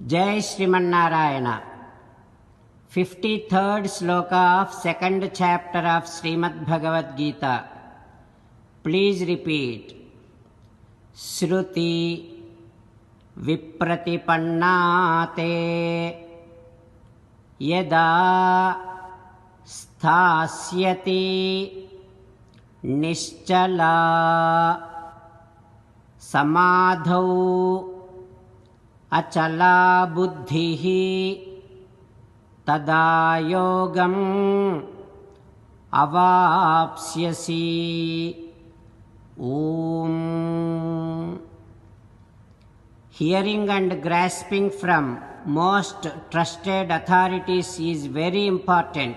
Jai Srimanarayana. 53rd sloka of 2nd chapter of Srimad Bhagavad Gita. Please repeat. Shruti Vipratipannate Yada Sthasyati Nischala Samadhau Achala Buddhihi Tada Yogam Avapsyasi. Om. Hearing and grasping from most trusted authorities is very important.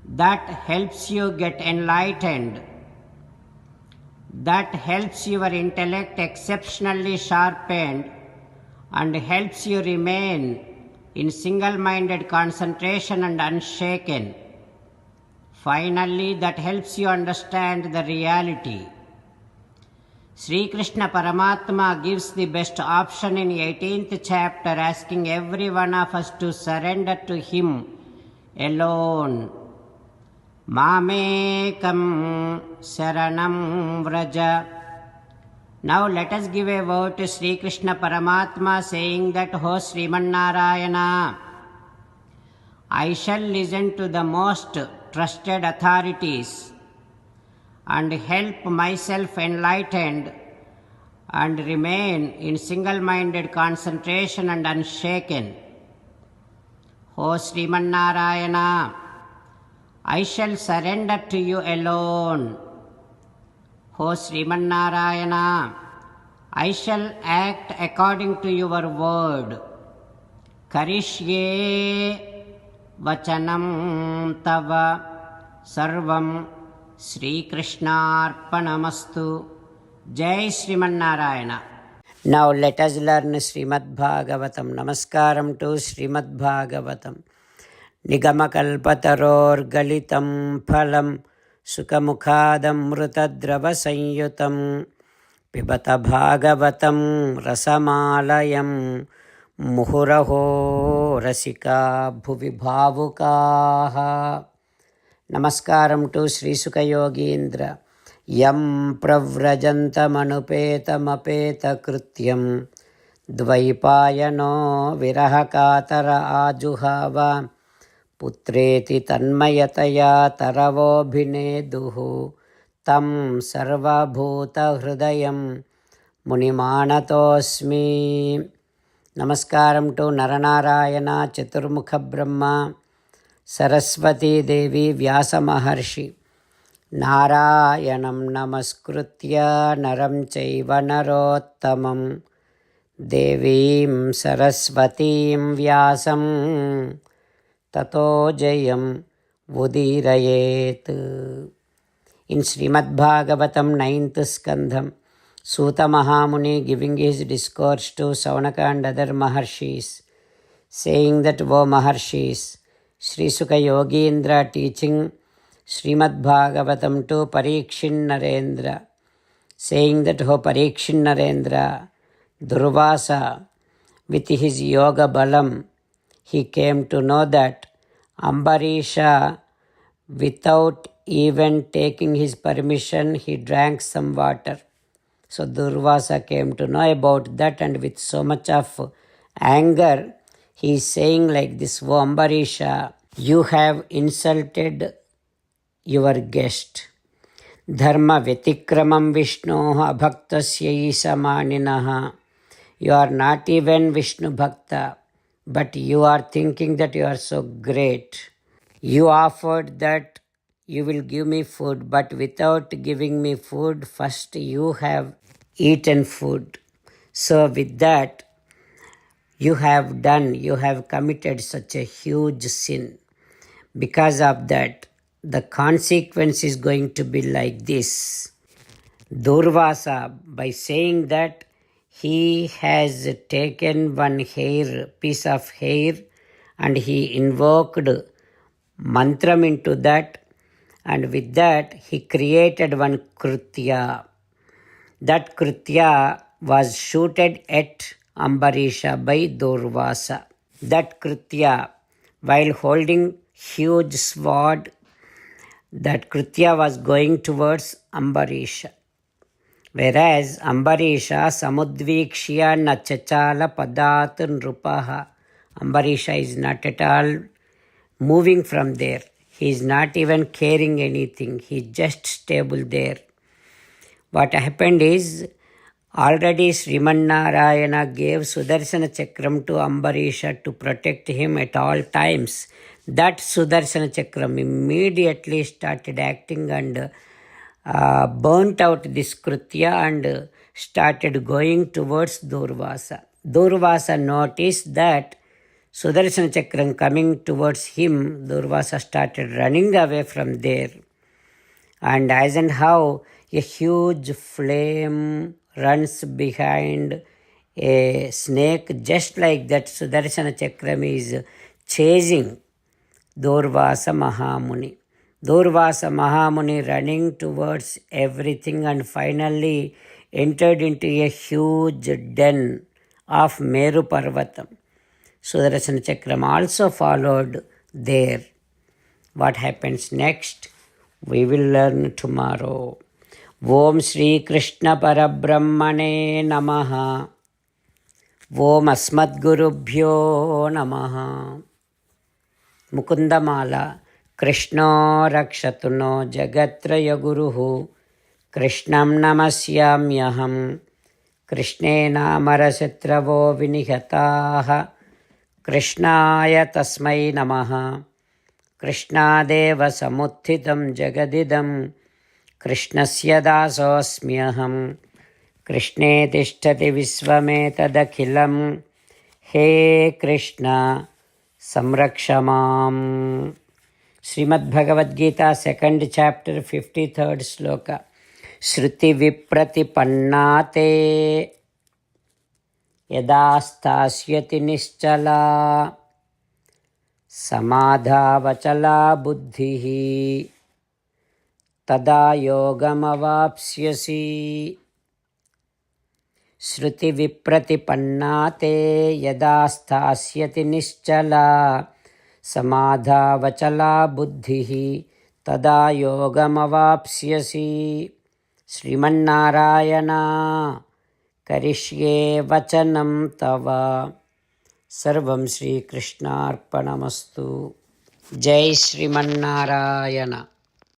That helps you get enlightened. That helps your intellect exceptionally sharpened and helps you remain in single-minded concentration and unshaken. Finally, that helps you understand the reality. Sri Krishna Paramatma gives the best option in 18th chapter, asking every one of us to surrender to Him alone. Mamekam Saranam Vraja. Now let us give a word to Sri Krishna Paramatma, saying that, "Ho Srimanarayana, I shall listen to the most trusted authorities and help myself enlightened and remain in single-minded concentration and unshaken. O Srimanarayana, I shall surrender to you alone. O Srimanarayana, I shall act according to your word. Karishye Vachanam Tava Sarvam Sri Krishnarpanamastu." Jai Srimanarayana. Now let us learn Srimad Bhagavatam. Namaskaram to Srimad Bhagavatam. Nigamakalpatarorgalitam phalam sukamukhadamrutadrava pibata bhagavatam rasamalayam muhuraho rasika bhuvi bhavukaha. Namaskaram to Sri Sukha Yogindra. Yam pravrajantamanupeta krityam dvaipayano virahakatara ajuhava putreti tanmayataya taravobhineduhu tam sarvabhuta hridayam munimanatosmi. Namaskaram to Naranarayana, Chaturmukha Brahma, Saraswati Devi, Vyasa Maharshi. Narayanam namaskritya naram chaiva narottamam devim saraswatim vyasam tato jayam udirayet. In Srimad Bhagavatam 9th Skandham, Suta Mahamuni giving his discourse to Saunaka and other Maharshis, saying that, "O Maharshis," Sri Sukha Yogindra teaching Srimad Bhagavatam to Parikshin Narendra, saying that, "O Parikshin Narendra, Durvasa, with his yoga balam, he came to know that Ambarisha, without even taking his permission, he drank some water." So Durvasa came to know about that, and with so much of anger, he is saying like this, "O Ambarisha, you have insulted your guest. Dharma Vitikramam Vishnoha Bhaktasya Isamaninaha." You are not even Vishnu Bhakta, but you are thinking that you are so great. You offered that you will give me food, but without giving me food, first you have eaten food. So with that, you have committed such a huge sin. Because of that, the consequence is going to be like this. Durvasa, by saying that, he has taken one piece of hair, and he invoked mantram into that, and with that he created one Kritya. That Kritya was shooted at Ambarisha by Durvasa. That Kritya, while holding huge sword, that Kritya was going towards Ambarisha. Whereas Ambarisha samudvikshya nachachala padat nrupaha. Ambarisha is not at all moving from there. He is not even caring anything. He is just stable there. What happened is, already Sriman gave Sudarshana Chakram to Ambarisha to protect him at all times. That Sudarshana Chakram immediately started acting and burnt out this Kritya and started going towards Durvasa. Durvasa noticed that Sudarshana Chakram coming towards him, Durvasa started running away from there. And as and how a huge flame runs behind a snake, just like that Sudarshana Chakram is chasing Durvasa Mahamuni. Durvasa Mahamuni running towards everything and finally entered into a huge den of Meru Parvatam. Sudarshana Chakram also followed there. What happens next? We will learn tomorrow. Om Shri Krishna Parabrahmane Namaha. Om Asmadgurubhyo Namaha. Mukundamala. Krishna Rakshatu no Jagatraya Guruhu. Krishnam Namasyamyaham. Krishnena Marashitravo Vinihataha. Krishnaya Tasmai Namaha. Krishnadev समुत्थितं जगदिदं कृष्णस्य दासोऽस्म्यहं कृष्णे तिष्ठति विश्वमेतदखिलं हे कृष्ण संरक्ष माम्. Shrimad Bhagavad Gita 2nd chapter 53rd श्लोक. श्रुतिविप्रतिपन्ना ते यदा स्थास्यति निश्चला समाधावचला बुद्धिः तदा योगमवाप्स्यसि. श्रुतिविप्रतिपन्ना ते यदा स्थास्यति निश्चला समाधावचला बुद्धिः तदा योगमवाप्स्यसि. श्रीमन्नारायण करिष्ये वचनं तव. सर्वं श्रीकृष्णार्पणमस्तु. जय श्रीमन्नारायण.